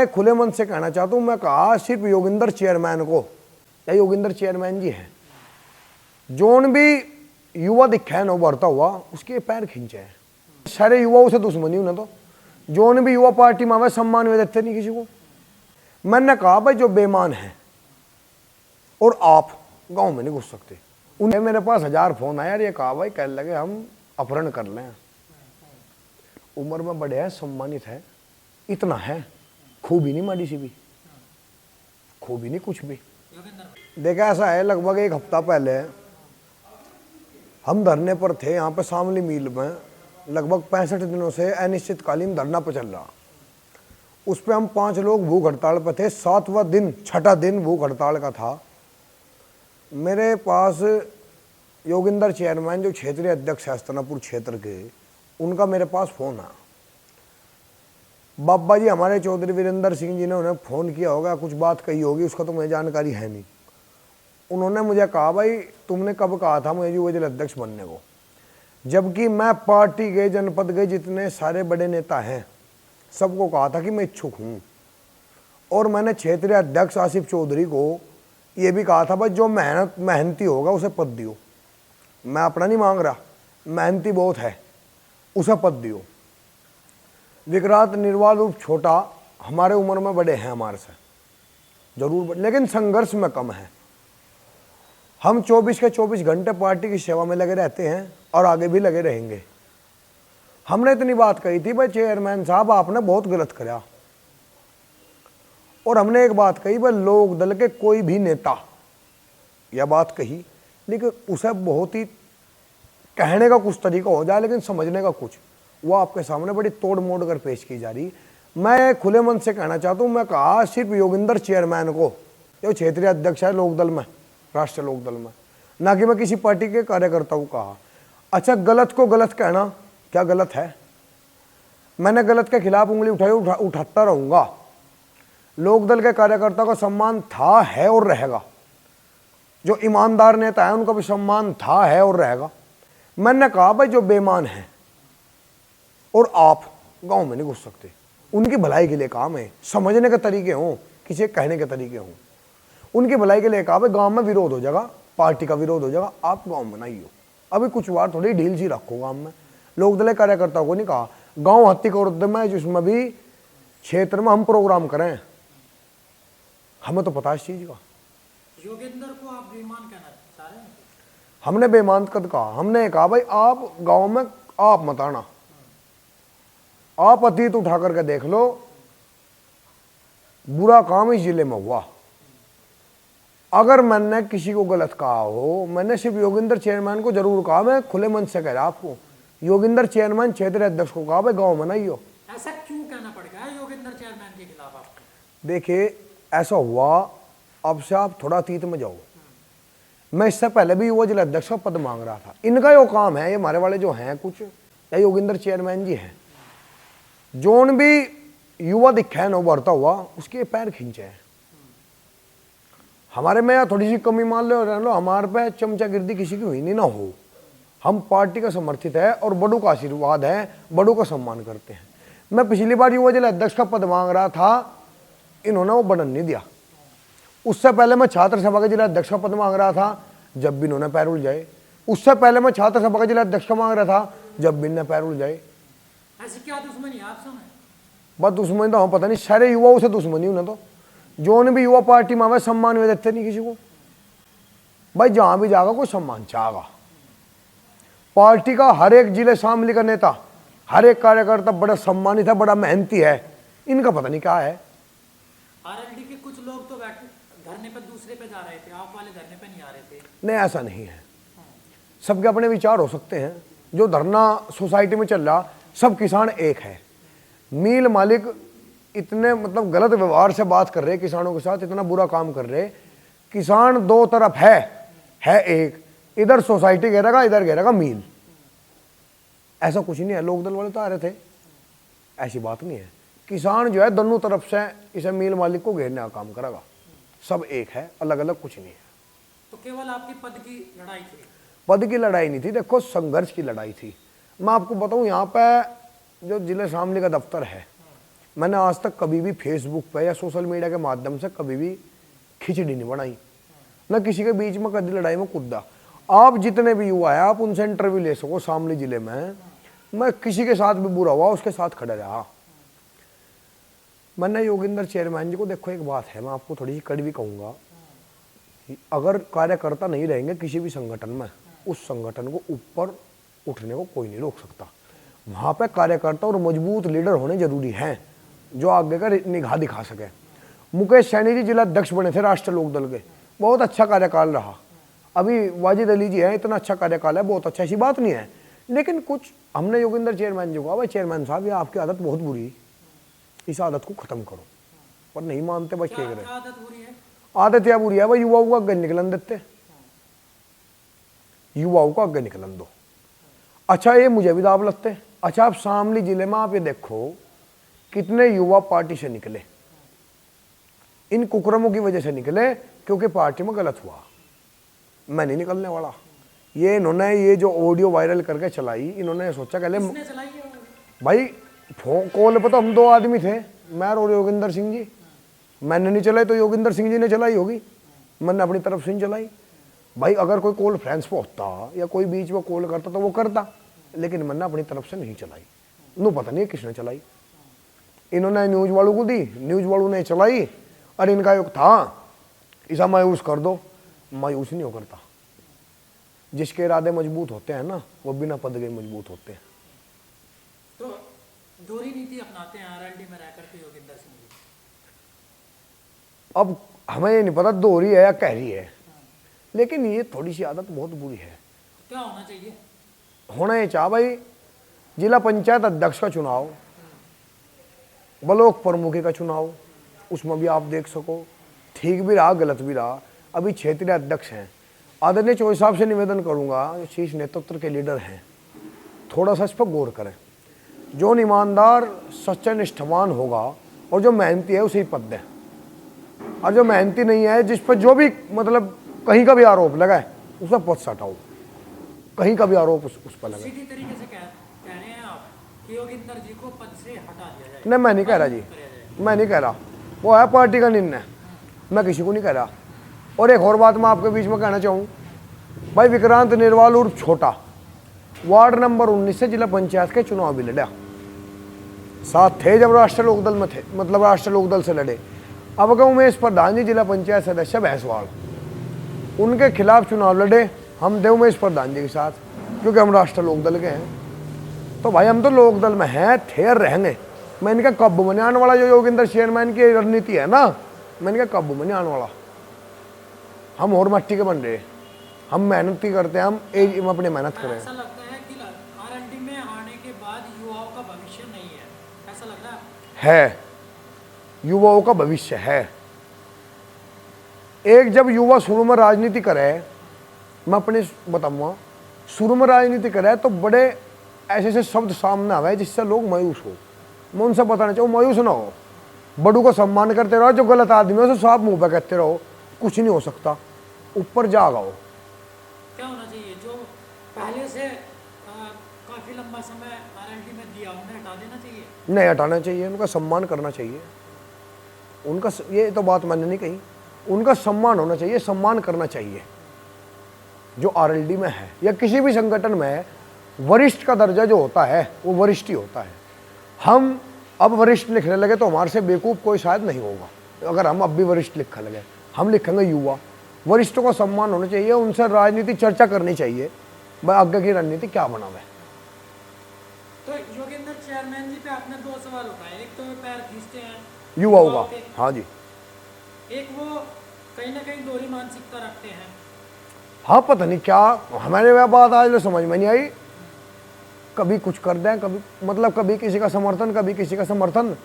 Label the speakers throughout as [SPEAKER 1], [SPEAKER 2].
[SPEAKER 1] मैं खुले मन से कहना चाहता हूं, मैं कहा सिर्फ योगिंदर चेयरमैन को, या योगिंदर चेयरमैन जी हैं, जोन भी युवा दिखा है ना उभरता हुआ, उसके पैर खींचे हैं। सारे युवाओं से दुश्मनी हूं ना, तो जोन भी युवा पार्टी में आवे सम्मान वे देते नहीं किसी को। मैंने कहा भाई जो बेईमान है और आप गांव में नहीं घुस सकते। उन्हें मेरे पास 1000 फोन आया, ये कहा भाई कह लगे हम अपहरण कर लें, उम्र में बड़े हैं, सम्मानित है, इतना है, खूबी नहीं माड़ी सी भी, खूबी नहीं कुछ भी। देखा ऐसा है, लगभग 1 हफ्ता पहले हम धरने पर थे यहाँ पे शामली मिल में, लगभग 65 दिनों से अनिश्चितकालीन धरना पर चल रहा। उस पर हम 5 लोग भूख हड़ताल पर थे, 7वां दिन 6ठा दिन भूख हड़ताल का था। मेरे पास योगिंदर चेयरमैन जो क्षेत्रीय अध्यक्ष है हस्तनापुर क्षेत्र के, उनका मेरे पास फोन है। बाबा जी हमारे चौधरी वीरेंद्र सिंह जी ने उन्हें फ़ोन किया होगा, कुछ बात कही होगी, उसका तो मुझे जानकारी है नहीं। उन्होंने मुझे कहा भाई तुमने कब कहा था मुझे युवा जिला अध्यक्ष बनने को, जबकि मैं पार्टी के जनपद के जितने सारे बड़े नेता हैं सबको कहा था कि मैं इच्छुक हूँ। और मैंने क्षेत्रीय अध्यक्ष आसिफ चौधरी को ये भी कहा था भाई जो मेहनती होगा उसे पद दियो, मैं अपना नहीं मांग रहा, मेहनती बहुत है उसे पद दियो। विक्रांत निर्वाल रूप छोटा, हमारे उम्र में बड़े हैं हमारे से जरूर, लेकिन संघर्ष में कम है। हम 24 के 24 घंटे पार्टी की सेवा में लगे रहते हैं और आगे भी लगे रहेंगे। हमने इतनी बात कही थी भाई चेयरमैन साहब आपने बहुत गलत करा, और हमने एक बात कही भाई लोक दल के कोई भी नेता यह बात कही, लेकिन उसे बहुत ही कहने का कुछ तरीका हो जाए लेकिन समझने का कुछ, वो आपके सामने बड़ी तोड़ मोड़ कर पेश की जा रही। मैं खुले मन से कहना चाहता हूँ, मैं कहा सिर्फ योगिंदर चेयरमैन को, जो क्षेत्रीय अध्यक्ष है लोकदल में, राष्ट्रीय लोकदल में, ना कि मैं किसी पार्टी के कार्यकर्ता को कहा। अच्छा गलत को गलत कहना क्या गलत है? मैंने गलत के खिलाफ उंगली उठाता रहूंगा। लोकदल के कार्यकर्ता का सम्मान था, है और रहेगा। जो ईमानदार नेता है उनका भी सम्मान था, है और रहेगा। मैंने कहा भाई जो बेईमान है और आप गांव में नहीं घुस सकते, उनकी भलाई के लिए काम है, समझने के तरीके हों, किसी कहने के तरीके हों, उनकी भलाई के लिए कहा भाई गांव में विरोध हो जाएगा, पार्टी का विरोध हो जाएगा, आप गांव में नहीं हो, अभी कुछ बार थोड़ी ढील सी रखो गांव में। लोकदल कार्यकर्ताओं को नहीं कहा गांव हत्ती का में जिसमें भी क्षेत्र में हम प्रोग्राम करें, हमें तो पता है इस चीज का।
[SPEAKER 2] योगेंद्र को आप बेईमान कहना चाह रहे हैं?
[SPEAKER 1] हमने बेईमान कद कहा, हमने कहा भाई आप गांव में आप मत आना, आप अतीत उठा करके देख लो, बुरा काम इस जिले में हुआ। अगर मैंने किसी को गलत कहा हो, मैंने सिर्फ योगिंदर चेयरमैन को जरूर कहा, मैं खुले मन से कह रहा आपको, योगिंदर चेयरमैन क्षेत्रीय अध्यक्ष को कहा भाई गांव में नहीं हो।
[SPEAKER 2] ऐसा क्यों कहना पड़ गया योगिंदर चेयरमैन के खिलाफ आपको?
[SPEAKER 1] देखिए ऐसा हुआ, अब से आप थोड़ा अतीत में जाओ, मैं इससे पहले भी युवा जिला अध्यक्ष का पद मांग रहा था। इनका यो काम है, ये हमारे वाले जो हैं कुछ, या योगिंदर चेयरमैन जी हैं, जोन भी युवा दिखा है ना उभरता हुआ, उसके पैर खींचे हैं। हमारे में थोड़ी सी कमी मान लो, हमारे पे चमचागिर्दी किसी की हुई नहीं ना हो, हम पार्टी का समर्थित है और बड़ों का आशीर्वाद है, बड़ों का सम्मान करते हैं। मैं पिछली बार युवा जिला अध्यक्ष का पद मांग रहा था, इन्होंने वो बढ़न नहीं दिया। उससे पहले मैं छात्र सभा के जिला अध्यक्ष का पद मांग रहा था, जब भी इन्होंने पैर उलझाए। उससे पहले मैं छात्र सभा के जिला अध्यक्ष का मांग रहा था, जब भी इन्होंने पैर उलझाए।
[SPEAKER 2] ऐसी क्या दुश्मनी है आपसे?
[SPEAKER 1] बस दुश्मनी तो हम पता नहीं, सारे युवाओं से दुश्मनी हूं ना, तो जो भी युवा पार्टी में आवे सम्मान वे देते नहीं किसी को। भाई जहां भी जाएगा कोई सम्मान चाहेगा। पार्टी का हर एक जिले शामली का नेता, हर एक कार्यकर्ता बड़ा सम्मानित है, बड़ा मेहनती है, इनका पता नहीं क्या है।
[SPEAKER 2] आरएलडी के कुछ लोग तो धरने पर दूसरे पे जा रहे थे, आप वाले धरने पे नहीं आ रहे थे।
[SPEAKER 1] नहीं ऐसा नहीं है, सबके अपने विचार हो सकते हैं। जो धरना सोसाइटी में चल रहा, सब किसान एक है। मिल मालिक इतने मतलब गलत व्यवहार से बात कर रहे किसानों के साथ, इतना बुरा काम कर रहे। किसान दो तरफ है एक, इधर सोसाइटी घेरेगा, इधर घेरेगा मिल। ऐसा कुछ नहीं है, लोकदल वाले तो आ रहे थे, ऐसी बात नहीं है। किसान जो है दोनों तरफ से इसे मिल मालिक को घेरने का काम करेगा, सब एक है, अलग अलग कुछ नहीं है।
[SPEAKER 2] तो केवल आपकी पद की लड़ाई थी?
[SPEAKER 1] पद की लड़ाई नहीं थी, देखो संघर्ष की लड़ाई थी। मैं आपको बताऊं, यहाँ पे जो जिले शामली का दफ्तर है, मैंने आज तक कभी भी फेसबुक पे या सोशल मीडिया के माध्यम से कभी भी खिचड़ी नहीं बनाई, न किसी के बीच में कभी लड़ाई में कूदा। आप जितने भी युवा है आप उनसे इंटरव्यू ले सको शामली जिले में, मैं किसी के साथ भी बुरा हुआ उसके साथ खड़ा रहा। मैंने योगेंद्र चेयरमैन जी को, देखो एक बात है, मैं आपको थोड़ी सी कड़वी कहूँगा, अगर कार्यकर्ता नहीं रहेंगे किसी भी संगठन में, उस संगठन को ऊपर उठने को कोई नहीं रोक सकता। वहाँ पे कार्यकर्ता और मजबूत लीडर होने जरूरी हैं जो आगे का निगाह दिखा सके। मुकेश सैनी जी जिला अध्यक्ष बने थे राष्ट्रीय लोकदल के, बहुत अच्छा कार्यकाल रहा। अभी वाजिद अली जी हैं, इतना अच्छा कार्यकाल है, बहुत अच्छा, ऐसी बात नहीं है। लेकिन कुछ हमने योगेंद्र चेयरमैन जी को कहा, भाई चेयरमैन साहब ये आपकी आदत बहुत बुरी है, इस आदत को खत्म करो, पर नहीं मानते बच्चे।
[SPEAKER 2] क्या आदत बुरी है?
[SPEAKER 1] आदत क्या बुरी है भाई, युवाओं को आगे निकलन देते, युवाओं को आगे निकलन दो। अच्छा ये मुझे भी दाव लगते। अच्छा आप शामली जिले में आप ये देखो कितने युवा पार्टी से निकले, इन कुकर्मों की वजह से निकले क्योंकि पार्टी में गलत हुआ। मैं नहीं निकलने वाला। ये इन्होंने ये जो ऑडियो वायरल करके चलाई, इन्होंने सोचा पहले भाई फोन कॉल पे तो हम दो आदमी थे, मैं और योगेंद्र सिंह जी। मैंने नहीं चलाई तो योगेंद्र सिंह जी ने चलाई होगी, मैंने अपनी तरफ से नहीं चलाई। भाई अगर कोई कॉल फ्रेंड्स पे होता या कोई बीच में कॉल करता तो वो करता, लेकिन मैंने अपनी तरफ से नहीं चलाई। नो पता नहीं किसने चलाई, इन्होंने न्यूज वालों को दी, न्यूज वालों ने चलाई, और इनका योग था इसा मायूस कर दो। मायूस नहीं हो करता, जिसके इरादे मजबूत होते हैं ना वो बिना पद के मजबूत होते हैं।
[SPEAKER 2] तो दोहरी नीति अपनाते हैं आरएलडी में रहकर के योगेंद्र सिंह जी।
[SPEAKER 1] अब हमें ये नहीं पता दोहरी है या कहरी है, लेकिन ये थोड़ी सी आदत बहुत बुरी है।
[SPEAKER 2] क्या होना चाहिए?
[SPEAKER 1] होना ये चाह भाई, जिला पंचायत अध्यक्ष का चुनाव, ब्लॉक प्रमुखी का चुनाव, उसमें भी आप देख सको ठीक भी रहा गलत भी रहा। अभी क्षेत्रीय अध्यक्ष हैं, आदरणीय चौधरी साहब से निवेदन करूंगा, जो शीर्ष नेतृत्व के लीडर हैं, थोड़ा सा इस पर गौर करें। जो ईमानदार सच्चा निष्ठावान होगा और जो मेहनती है उसे ही पद दें, और जो मेहनती नहीं है, जिस पर जो भी मतलब कहीं का भी आरोप लगाए उस पर पद से हटाओ, कहीं का भी आरोप उस पर लगे।
[SPEAKER 2] सीधी तरीके से कह रहे हैं आप कि योगेंद्र जी को पद से हटा दिया जाए?
[SPEAKER 1] नहीं मैं नहीं कह रहा जी, मैं नहीं कह रहा, वो है पार्टी का निर्णय, मैं किसी को नहीं कह रहा। और एक और बात मैं आपके बीच में कहना चाहूँ, भाई विक्रांत निर्वाल उर्फ छोटा वार्ड नंबर 19 से जिला पंचायत के चुनाव भी लड़ा, साथ थे जब राष्ट्रीय लोकदल में थे, मतलब राष्ट्रीय लोकदल से लड़े। अब अगर उमेश प्रधान जी जिला पंचायत सदस्य भैंसवाड़, उनके खिलाफ चुनाव लड़े, हम थे उमेश प्रधान जी के साथ क्योंकि हम राष्ट्रीय लोकदल के हैं। तो भाई हम तो लोकदल में हैं, थे और रहेंगे। मैं इनका काबू में नहीं आने वाला, जो योगेंद्र चेयरमैन की रणनीति है ना, मैं इनका काबू में नहीं आने वाला। हम और मट्टी के बन रहे, हम मेहनत ही करते हैं, हम अपनी मेहनत करें।
[SPEAKER 2] ऐसा लगता है कि आरएलडी में आने के बाद युवाओं का भविष्य नहीं है, ऐसा लग रहा
[SPEAKER 1] है युवाओं का भविष्य है। एक जब युवा शुरू में राजनीति करे, मैं अपने बताऊंगा, शुरू में राजनीति करे तो बड़े ऐसे ऐसे शब्द सामने आवे जिससे लोग मायूस हो। मैं उनसे बताना चाहूँ मायूस ना हो, बड़ों को सम्मान करते रहो, जो गलत आदमी है उसे साफ मुंह पे कहते रहो, कुछ नहीं हो सकता, ऊपर जागाओ।
[SPEAKER 2] क्या होना चाहिए? जो पहले से काफी लंबा समय आरएलडी में दिया उन्हें हटा देना चाहिए?
[SPEAKER 1] नहीं हटाना चाहिए, उनका सम्मान करना चाहिए। उनका ये तो बात मैंने नहीं कही, उनका सम्मान होना चाहिए, सम्मान करना चाहिए। जो आरएलडी में है या किसी भी संगठन में है, वरिष्ठ का दर्जा जो होता है वो वरिष्ठ ही होता है। हम अब वरिष्ठ लिखने लगे तो हमारे से बेवकूफ़ कोई शायद नहीं होगा। अगर हम अब भी वरिष्ठ लिखने लगे, हम लिखेंगे युवा। वरिष्ठों का सम्मान होना चाहिए, उनसे राजनीति चर्चा करनी चाहिए, भाई आगे की रणनीति क्या बनावे।
[SPEAKER 2] तो योगेंद्र चेयरमैन जी पे आपने दो सवाल उठाए, एक तो वे पैर खींचते हैं
[SPEAKER 1] युवाओं का, हाँ जी,
[SPEAKER 2] एक वो कहीं ना कहीं दोहरी मानसिकता रखते हैं।
[SPEAKER 1] हाँ पता नहीं क्या हमारे वह बात आज समझ में नहीं आई, कभी कुछ कर दें, कभी मतलब कभी किसी का समर्थन, कभी किसी का समर्थन।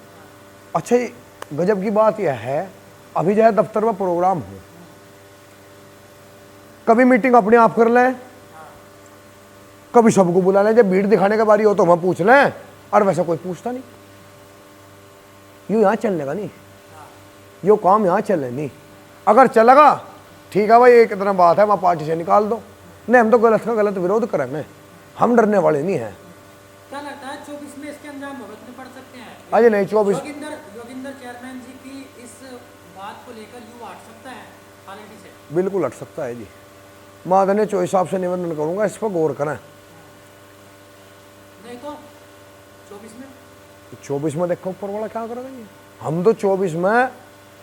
[SPEAKER 1] अच्छा गजब की बात यह है, अभी जो है दफ्तर में प्रोग्राम हो, कभी मीटिंग अपने आप कर लें, कभी सबको बुला लें, जब भीड़ दिखाने का बारी हो तो हम पूछ लें, और वैसा कोई पूछता नहीं। यूँ यहाँ चलने का नहीं, यो काम यहाँ चलने नहीं। अगर चलेगा ठीक है भाई, एक इतना बात है, मैं पार्टी से निकाल दो, नहीं हम तो गलत का गलत विरोध करेंगे, हम डरने वाले नहीं हैं।
[SPEAKER 2] क्या लगता है 24 में इसके अंजाम भुगतने पड़ सकते हैं?
[SPEAKER 1] अजय नहीं 24
[SPEAKER 2] योगिंदर चेयरमैन जी की इस बात को लेकर युवा हट सकता है पार्टी से?
[SPEAKER 1] बिल्कुल हट सकता है जी। मैं आदरणीय चौधरी साहब से निवेदन करूंगा इस पर गौर करें।
[SPEAKER 2] नहीं तो 24 में
[SPEAKER 1] 24 में देखो ऊपर वाला क्या करेगा जी। हम तो 24 में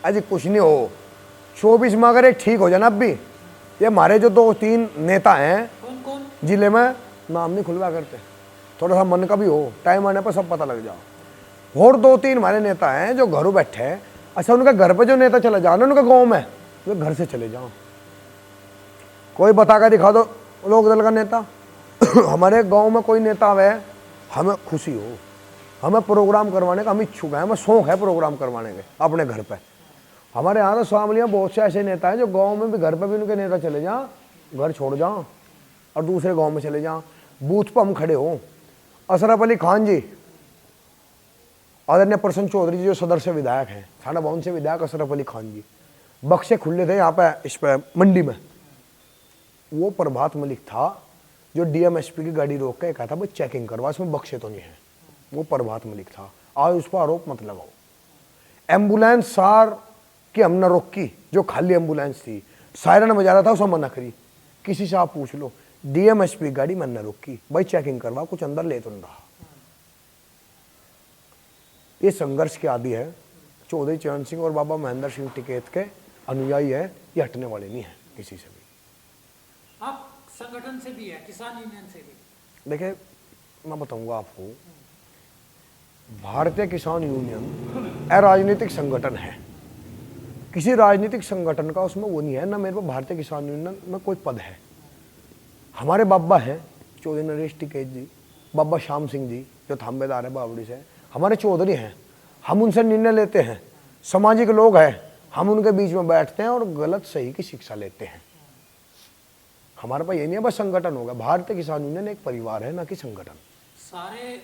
[SPEAKER 1] अजी कुछ नहीं हो, 24 में अगर ये ठीक हो जाए ना, अब भी ये हमारे जो 2-3 नेता हैं
[SPEAKER 2] कौन कौन
[SPEAKER 1] जिले में, नाम नहीं खुलवा करते, थोड़ा सा मन का भी हो, टाइम आने पर सब पता लग जाओ। और 2-3 हमारे नेता हैं जो घरों बैठे हैं। अच्छा, उनके घर पे जो नेता चले जाओ ना, उनके गाँव में, वे घर से चले जाओ, कोई बता कर दिखा दो लोक दल का नेता। हमारे गांव में कोई नेता आवे, हमें खुशी हो, हमें प्रोग्राम करवाने का हम इच्छुक हैं, हमें शौक है प्रोग्राम करवाने के अपने घर पे। हमारे यहाँ तो शामलियाँ बहुत से ऐसे नेता हैं जो गांव में भी, घर पे भी उनके नेता चले जाओ, घर छोड़ जाओ और दूसरे गांव में चले जाओ, बूथ पर हम खड़े हों। अशरफ अली खान जी, आदरणीय प्रसन्न चौधरी जी जो सदर से विधायक हैं, थाना भवन से विधायक अशरफ अली खान जी, बक्से खुले थे यहाँ पे इस पे मंडी में। वो प्रभात मलिक था जो डीएमएसपी की गाड़ी रोक के कहा था भाई चेकिंग करवा, इसमें बक्से तो नहीं है। वो प्रभात मलिक था। आज उस पर आरोप मत लगाओ। एम्बुलेंस सार की हमने रोकी, जो खाली एम्बुलेंस थी, सायरन बजा रहा था, उसे मना करी। किसी से आप पूछ लो, डीएमएसपी गाड़ी मैंने रोकी, भाई चेकिंग करवा, कुछ अंदर ले तो नहीं रहा। ये संघर्ष के आदि है चौधरी चरण सिंह और बाबा महेंद्र सिंह टिकैत के अनुयायी है, ये हटने वाले नहीं है किसी से भी।
[SPEAKER 2] आप संगठन से भी है, किसान यूनियन से भी।
[SPEAKER 1] देखिए मैं बताऊंगा आपको, भारतीय किसान यूनियन अराजनीतिक संगठन है। किसी राजनीतिक संगठन का उसमें वो नहीं है ना। मेरे पास भारतीय किसान यूनियन में कोई पद है। हमारे बाबा हैं चौधरी नरेश टिकैत जी, बाबा श्याम सिंह जी जो थाम्बेदार है बावड़ी से, हमारे चौधरी हैं। हम उनसे निर्णय लेते हैं, सामाजिक लोग हैं, हम उनके बीच में बैठते हैं और गलत सही की शिक्षा लेते हैं। हमारे पास ये नहीं है बस संगठन होगा। भारतीय किसान यूनियन एक परिवार है, ना कि संगठन।
[SPEAKER 2] सारे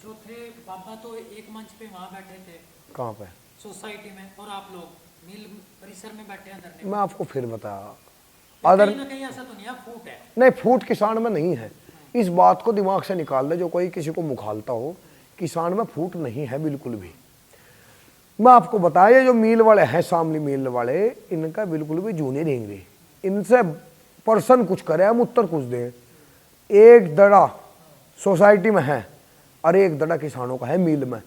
[SPEAKER 2] जो थे बाबा तो एक मंच पे वहाँ बैठे थे,
[SPEAKER 1] कहाँ पे?
[SPEAKER 2] सोसाइटी में, और आप लोग मिल परिसर में बैठे हैं धरने।
[SPEAKER 1] मैं आपको फिर बताया,
[SPEAKER 2] कहीं ना कहीं ऐसा तो नहीं है, फूट है?
[SPEAKER 1] नहीं, फूट किसान में नहीं है। इस बात को दिमाग से निकाल दे जो कोई किसी को मुखालता हो। किसान में फूट नहीं है बिल्कुल भी। मैं आपको बताया, जो मील वाले हैं, शामली मील वाले, इनका बिल्कुल भी जूने रहेंगे। इनसे पर्सन कुछ करे, हम उत्तर कुछ दें। एक दड़ा सोसाइटी में है और एक दड़ा किसानों का है मील में।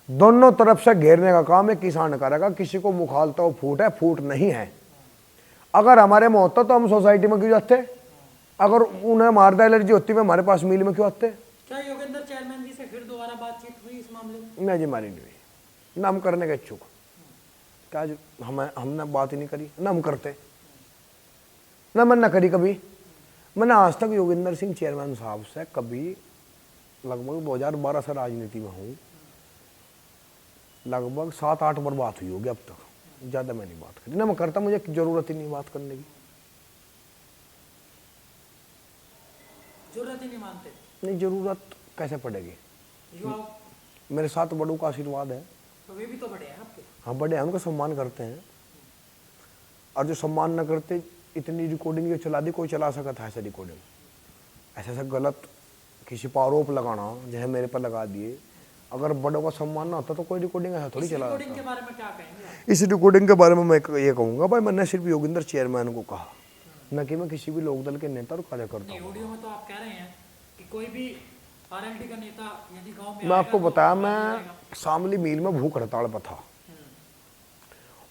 [SPEAKER 1] दोनों तरफ से घेरने का काम है किसान करेगा। किसी को मुखालता हो फूट है, फूट नहीं है। अगर हमारे में होता तो हम सोसाइटी में क्यों जाते? अगर उन्हें मारदा एलर्जी होती में हमारे पास मील में क्यों आते?
[SPEAKER 2] क्या योगेंद्र चेयरमैन जी से फिर दोबारा बातचीत हुई इस मामले में?
[SPEAKER 1] नहीं जी, हमारी नहीं हुई ना। हम करने के इच्छुक क्या हमने बात ही नहीं करी ना। हम करते ना, मैंने करी कभी। मैंने आज तक योगेंद्र सिंह चेयरमैन साहब से कभी, लगभग 2012 से राजनीति में हूँ, लगभग 7-8 बार बात हुई होगी अब तक। ज़्यादा मैं नहीं बात करी ना। मैं करता, मुझे जरूरत ही नहीं बात करने की।
[SPEAKER 2] जरूरत ही नहीं मानते?
[SPEAKER 1] नहीं, जरूरत कैसे पड़ेगी?
[SPEAKER 2] युवाओं,
[SPEAKER 1] मेरे साथ बड़ों का आशीर्वाद है।
[SPEAKER 2] तो वे भी तो बड़े हैं आपके।
[SPEAKER 1] हाँ, बड़े हैं, उनका सम्मान करते हैं। और जो सम्मान न करते, इतनी रिकॉर्डिंग जो चला दी, कोई चला सकता था ऐसे रिकॉर्डिंग? ऐसा गलत किसी पर आरोप लगाना, जैसे मेरे पर लगा दिए। अगर बड़ों का सम्मान ना होता तो कोई रिकॉर्डिंग ऐसा थोड़ी चला जाता।
[SPEAKER 2] रिकॉर्डिंग के बारे में क्या कहेंगे?
[SPEAKER 1] इस रिकॉर्डिंग के बारे में मैं ये कहूँगा, भाई मैंने सिर्फ योगेंद्र चेयरमैन को कहा, न कि मैं किसी भी लोकदल के नेता और कार्यकर्ता
[SPEAKER 2] नहीं,
[SPEAKER 1] हूँ।
[SPEAKER 2] ऑडियो में तो आप कह रहे हैं कि कोई भी आरएलडी का नेता यदि गांव में
[SPEAKER 1] मैं आपको
[SPEAKER 2] आएगा तो
[SPEAKER 1] बताया,
[SPEAKER 2] बात
[SPEAKER 1] मैं
[SPEAKER 2] करेगा।
[SPEAKER 1] शामली मील में भूख हड़ताल पर था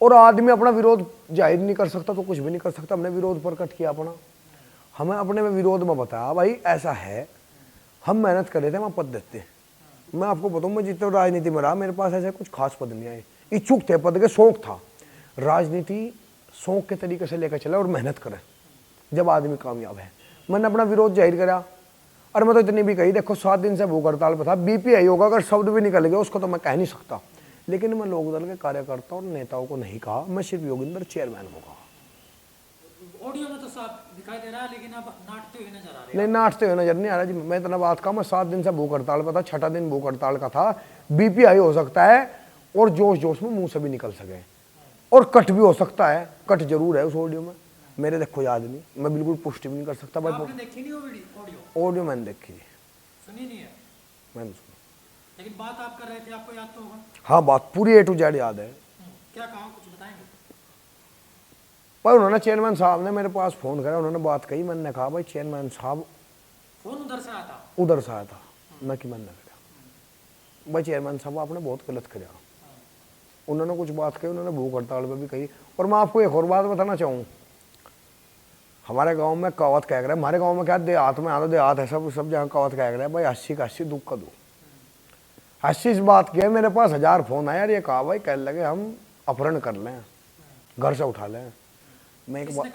[SPEAKER 1] और आदमी अपना विरोध जाहिर नहीं कर सकता तो कुछ भी नहीं कर सकता। हमने विरोध प्रकट किया अपना। हमें अपने में विरोध में बताया, भाई ऐसा है, हम मेहनत कर रहे थे, हम पद देते। मैं आपको बताऊं, मैं जितना राजनीति में रहा, मेरे पास ऐसे कुछ खास पद नहीं आए। इच्छुक थे पद के, शौक था। राजनीति शौक के तरीके से लेकर चला और मेहनत करे जब आदमी कामयाब है। मैंने अपना विरोध जाहिर करा और मैं तो इतनी भी कही, देखो 7 दिन से भूख हड़ताल पर था। बीपीआई होगा, अगर शब्द भी निकल गया उसको तो मैं कह नहीं सकता, लेकिन मैं लोकदल के कार्यकर्ता और नेताओं को नहीं कहा, मैं सिर्फ योगेंद्र चेयरमैन को कहा।
[SPEAKER 2] ऑडियो में तो साफ दिखाई दे रहा है, लेकिन अब नाटते हुए नजर आ रहे हैं।
[SPEAKER 1] नहीं, नाटते हुए नजर नहीं आ रहा जी। मैं इतना बात कहा, मैं 7 दिन से भूख हड़ताल पर था, 6ठा दिन भूख हड़ताल का था। बीपीआई हो सकता है और जोश जोश में मुंह से भी निकल सके और कट भी हो सकता है। कट जरूर है उस ऑडियो में, मेरे देखो याद नहीं, मैं बिल्कुल पुष्टि भी नहीं कर सकता। भाई
[SPEAKER 2] आपने देखी नहीं वो ऑडियो?
[SPEAKER 1] ऑडियो मैंने देखी,
[SPEAKER 2] सुनी नहीं है?
[SPEAKER 1] मैंने सुना।
[SPEAKER 2] लेकिन बात आप कर रहे थे, आपको याद तो होगा।
[SPEAKER 1] हाँ, बात पूरी A to Z याद है।
[SPEAKER 2] क्या कहा, कुछ बताएंगे?
[SPEAKER 1] पर उन्होंने चेयरमैन साहब ने मेरे पास फ़ोन करा, उन्होंने बात कही, मैंने कहा भाई चेयरमैन साहब,
[SPEAKER 2] फोन उधर से आता?
[SPEAKER 1] उधर से आया था, न कि मैंने करा भाई चेयरमैन साहब आपने बहुत गलत करा। उन्होंने कुछ बात कही, उन्होंने भूख हड़ताल पर भी कही। और मैं आपको एक और बात बताना चाहूँ, हमारे गांव में कहावत कह रहा है, हमारे गांव में क्या देहात में आना, देहात है सब जगह कहावत कह रहा है भाई 80 का 80 दुख का दुख। 80 इस बात की है, मेरे पास 1000 फोन आया, ये कहा भाई कह लगे हम अपहरण कर लें, घर से उठा लें। मैं एक बात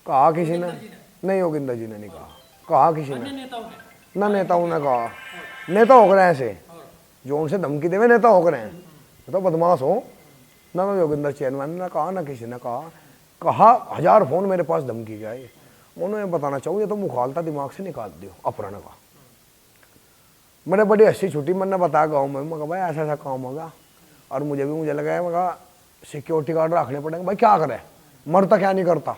[SPEAKER 1] कहा किसी ने नहीं, योगिंदर जी ने नहीं कहा किसी ने, ना नेताओं ने कहा, नेता हो गए ऐसे जो उनसे धमकी देवे नेता हो गए हैं तो बदमाश हो, ना तो योगिंदर चेयरमैन ने कहा, ना किसी ने कहा 1000 फोन मेरे पास धमकी का है। उन्होंने बताना चाहूँ ये तो मुखालता दिमाग से निकाल दियो अपहरण का। मैंने बड़ी हंसी छुट्टी, मैंने बताया गाँव में, मैं भाई ऐसा ऐसा काम होगा, और मुझे लगा मैं सिक्योरिटी गार्ड रखने पड़ेंगे। भाई क्या करे, मरता क्या नहीं करता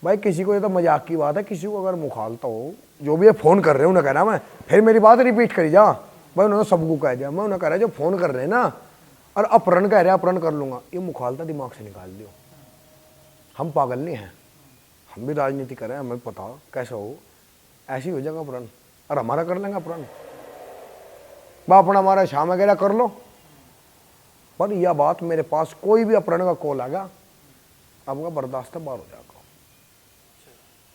[SPEAKER 1] भाई, किसी को ये तो मजाक की बात है, किसी को अगर मुखालता हो, जो भी ये फ़ोन कर रहे हैं उन्हें कहना, मैं फिर मेरी बात रिपीट करी जा भाई, उन्होंने सबको कह दिया, मैं उन्हें कह रहा जो फ़ोन कर रहे हैं ना और अपहरण कह रहे हैं, अपहरण कर लूँगा, ये मुखालता दिमाग से निकाल दियो। हम पागल नहीं हैं, हम भी राजनीति करें, हमें पता कैसे हो, ऐसी हो जाएगा अपहरण, और हमारा कर लेंगे अपहरण, अपना हमारा शाम वगैरह कर लो। पर यह बात मेरे पास कोई भी अपहरण का कॉल आएगा, आपका बर्दाश्त बाहर हो जाएगा।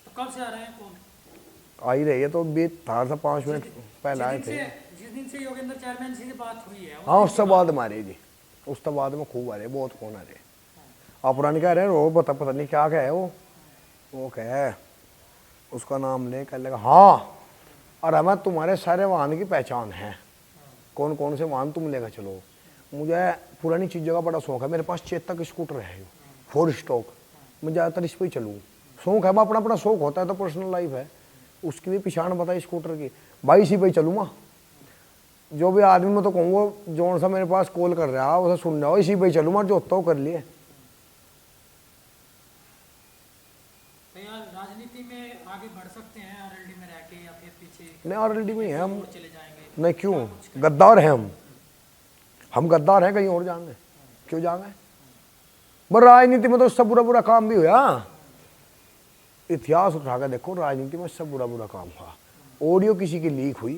[SPEAKER 2] तो कब से आ रहे हैं कॉल?
[SPEAKER 1] आ ही रही है, तो भी 5 मिनट पहले आए थे।
[SPEAKER 2] जिस दिन से योगेंद्र चेयरमैन से बात हुई है,
[SPEAKER 1] हाँ, उससे बाद मारे जी, उसके बाद में खूब आ रहे, बहुत फोन आ रहे। अपहरण कह रहे हैं, वो पता नहीं क्या कहे, वो कहे उसका नाम ले, कह लेगा हाँ, और हमें तुम्हारे सारे वाहन की पहचान है, कौन कौन से वाहन तुम लेकर चलो। मुझे पुरानी चीज़ों का बड़ा शौक है, मेरे पास चेतक स्कूटर है 4 स्टॉक, मैं ज़्यादातर इस पर ही चलूँ, शौक है, अपना अपना शौक होता है, तो पर्सनल लाइफ है, उसकी भी पहचान बताई स्कूटर की, भाई इसी पर ही चलूँगा। जो भी आदमी मैं तो कहूँगा जो सा मेरे पास कॉल कर रहा है उसे सुन रहा हो, इसी पे ही चलूँगा, जो होता हो कर लिए।
[SPEAKER 2] तो यार राजनीति में आगे बढ़ सकते हैं आरएलडी में रह के, या फिर पीछे?
[SPEAKER 1] नहीं, आरएलडी में ही है हम,
[SPEAKER 2] चले जाएंगे?
[SPEAKER 1] नहीं क्यों, गद्दार हैं हम गद्दार हैं, कहीं और जाएंगे, क्यों जाएंगे। पर राजनीति में तो उससे बुरा बुरा काम भी हुआ, इतिहास उठा कर देखो, राजनीति में सब बुरा बुरा काम हुआ। ऑडियो किसी की लीक हुई,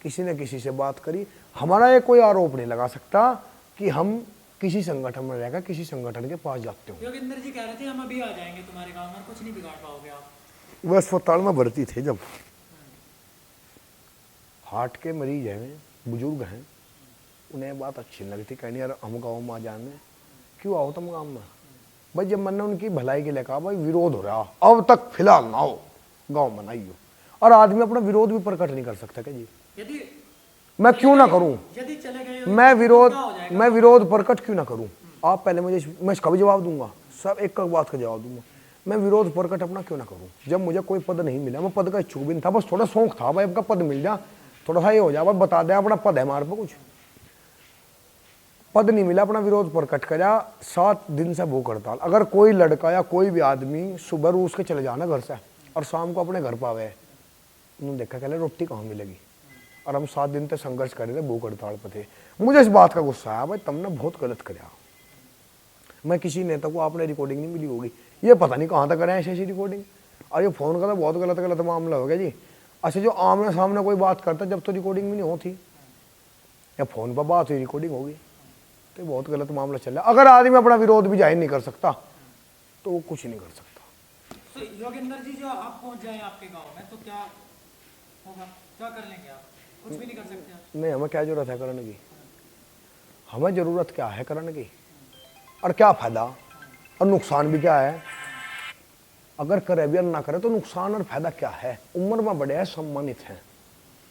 [SPEAKER 1] किसी ने किसी से बात करी, हमारा ये कोई आरोप नहीं लगा सकता कि हम किसी संगठन में रहकर किसी संगठन के पास जाते हो।
[SPEAKER 2] योगेंद्र जी कह रहे थे हम अभी आ जाएंगे तुम्हारे गांव में, कुछ नहीं बिगाड़ पाओगे आप।
[SPEAKER 1] वह अस्पताल में भर्ती थे, जब हार्ट के मरीज हैं, बुजुर्ग हैं, उन्हें बात अच्छी लगती, कहनी यार हम गाँव में आ जाने, क्यों आओ तुम गाँव में। भाई जब मैंने उनकी भलाई के लिए कहा भाई विरोध हो रहा, अब तक फिलहाल ना हो, गाँव में नहीं हो, और आदमी अपना विरोध भी प्रकट नहीं कर सकता क्या जी,
[SPEAKER 2] यदि
[SPEAKER 1] मैं क्यों ना करूं,
[SPEAKER 2] यदि चले गए
[SPEAKER 1] मैं विरोध प्रकट क्यों ना करूं। आप पहले मुझे, मैं इसका भी जवाब दूंगा, सब एक बात का जवाब दूंगा, मैं विरोध प्रकट अपना क्यों ना करूं। जब मुझे कोई पद नहीं मिला, मैं पद का इच्छुक भी नहीं था, बस थोड़ा शौक था भाई आपका पद मिल जा, थोड़ा सा ये हो जाए, बता दें अपना पद है हमारे पे, कुछ पद नहीं मिला, अपना विरोध प्रकट करा, 7 दिन से भूख हड़ताल। अगर कोई लड़का या कोई भी आदमी सुबह रूस के चले जाना घर से और शाम को अपने घर पावे, उन्होंने देखा कहले रोटी कहाँ मिलेगी, और हम 7 दिन तक संघर्ष कर रहे थे, भूख हड़ताल पर थे। मुझे इस बात का गुस्सा आया, भाई तुमने बहुत गलत करा। मैं किसी नेता को, आपने रिकॉर्डिंग नहीं मिली होगी, ये पता नहीं कहाँ तक करें ऐसी रिकॉर्डिंग, और ये फ़ोन का तो बहुत गलत मामला हो गया जी। अच्छा, जो आमने सामने कोई बात करता जब तो रिकॉर्डिंग भी नहीं होती, या फ़ोन पर बात हुई रिकॉर्डिंग होगी, तो बहुत गलत मामला चल रहा है। अगर आदमी अपना विरोध भी जाहिर नहीं कर सकता तो वो कुछ नहीं कर सकता।
[SPEAKER 2] तो योगेंद्र जी जो आप पहुंच जाए आपके गांव में, तो क्या होगा, क्या कर लेंगे आप? कुछ भी नहीं कर सकते आप।
[SPEAKER 1] नहीं, हमें क्या जरूरत है करने की, हमें ज़रूरत क्या है करने की, और क्या फ़ायदा और नुकसान भी क्या है। अगर करे भी और ना करे तो नुकसान और फायदा क्या है। उम्र में बड़े हैं, सम्मानित हैं,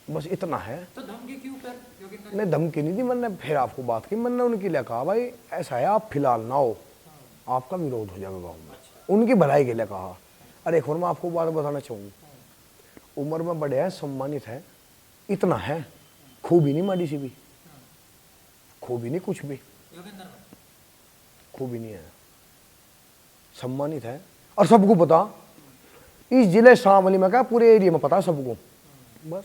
[SPEAKER 1] बस इतना है।
[SPEAKER 2] तो धमकी क्यों कर योगेंद्र?
[SPEAKER 1] नहीं, धमकी नहीं दी मैंने, फिर आपको बात की मैंने, उनके लिए कहा भाई ऐसा है आप फिलहाल ना हो, आपका विरोध हो जाएगा गाँव में, उनकी भलाई के लिए कहा। अरे एक और मैं आपको बात बताना चाहूँगा, उम्र में बड़े हैं, सम्मानित है, इतना है, खूबी नहीं माड़ी सी भी, खूबी नहीं कुछ भी,
[SPEAKER 2] योगेंद्र में
[SPEAKER 1] खूबी नहीं है, सम्मानित है, और सबको पता, इस जिले शामली में क्या पूरे एरिया में पता सबको, बस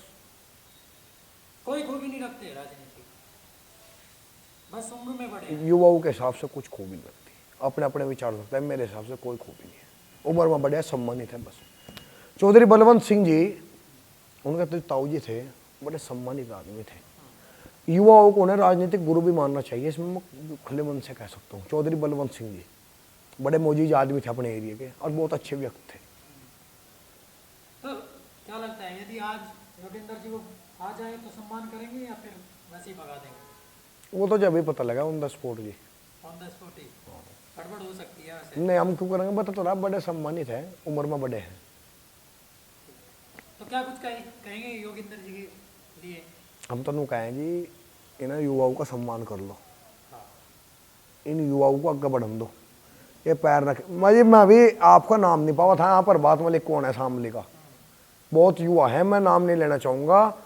[SPEAKER 2] कोई खूबी नहीं लगते हैं राजनीति? बस उम्र में बड़े हैं।
[SPEAKER 1] युवाओं के हिसाब से कुछ खूबी नहीं लगती, अपने अपने विचार रखते हैं, मेरे हिसाब से कोई खूबी नहीं है, उम्र में बड़े सम्मानित है बस। चौधरी बलवंत सिंह जी, उनके तो ताऊ जी थे, बड़े सम्मानित आदमी थे। युवाओं को उन्हें राजनीतिक गुरु भी मानना चाहिए, इसमें मैं खुले मन से कह सकता हूँ। चौधरी बलवंत सिंह जी बड़े मोजीज आदमी थे अपने एरिया के, और बहुत अच्छे व्यक्ति थे।
[SPEAKER 2] तो क्या लगता है, यदि आज योगेंद्र जी को आ जाए तो सम्मान करेंगे या फिर वैसे ही भगा देंगे?
[SPEAKER 1] वो तो जब ही पता लगा ऑन द स्पॉट जी।
[SPEAKER 2] ऑन द स्पॉट ही गड़बड़ हो सकती है वैसे।
[SPEAKER 1] नहीं, हम क्यों करेंगे, बता तो रहा, बड़े सम्मानित है, उम्र में बड़े हैं।
[SPEAKER 2] तो क्या कुछ कहेंगे योगेंद्र जी के लिए?
[SPEAKER 1] हम तो नहीं कहें जी, इन युवाओं का सम्मान कर लो,
[SPEAKER 2] हाँ।
[SPEAKER 1] इन युवाओं को आगे बढ़न दो, ये पैर रख। मैं भी आपका नाम नहीं पावा था यहाँ पर, बात मलिक कौन है शामली का, बहुत युवा है, मैं नाम नहीं लेना चाहूँगा।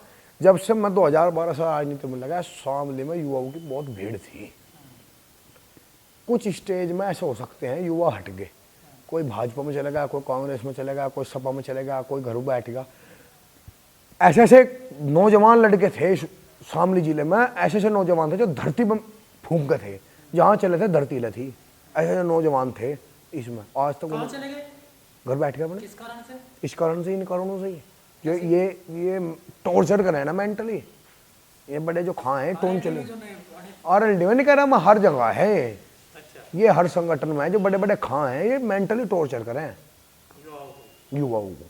[SPEAKER 1] जब से मैं 2012 से राजनीति में लगा, शामली में युवाओं की बहुत भीड़ थी। कुछ स्टेज में ऐसे हो सकते हैं युवा हट गए, कोई भाजपा में चलेगा, कोई कांग्रेस में चलेगा, कोई सपा में चलेगा, कोई घर बैठेगा। ऐसे ऐसे नौजवान लड़के थे शामली जिले में, ऐसे ऐसे नौजवान थे जो धरती में फूंक थे, जहाँ चले थे धरती ले थी, ऐसे ऐसे नौजवान थे इसमें। आज तक
[SPEAKER 2] कहाँ चले गए?
[SPEAKER 1] घर बैठ गए अपने।
[SPEAKER 2] किस कारण से?
[SPEAKER 1] इस कारण से, इन कारणों से ही, जो ये टॉर्चर कर रहे हैं ना मेंटली, ये बड़े जो खाए हैं टोन चले। RLD में नहीं कह रहा मैं, हर जगह है ये।
[SPEAKER 2] अच्छा।
[SPEAKER 1] ये हर संगठन में है, जो बड़े बड़े खां हैं, ये मेंटली टॉर्चर करें युवाओं को।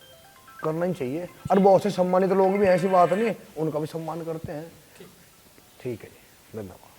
[SPEAKER 1] करना ही चाहिए, और बहुत से सम्मानित लोग भी हैं, ऐसी बात नहीं, उनका भी सम्मान करते हैं। ठीक है जी, धन्यवाद।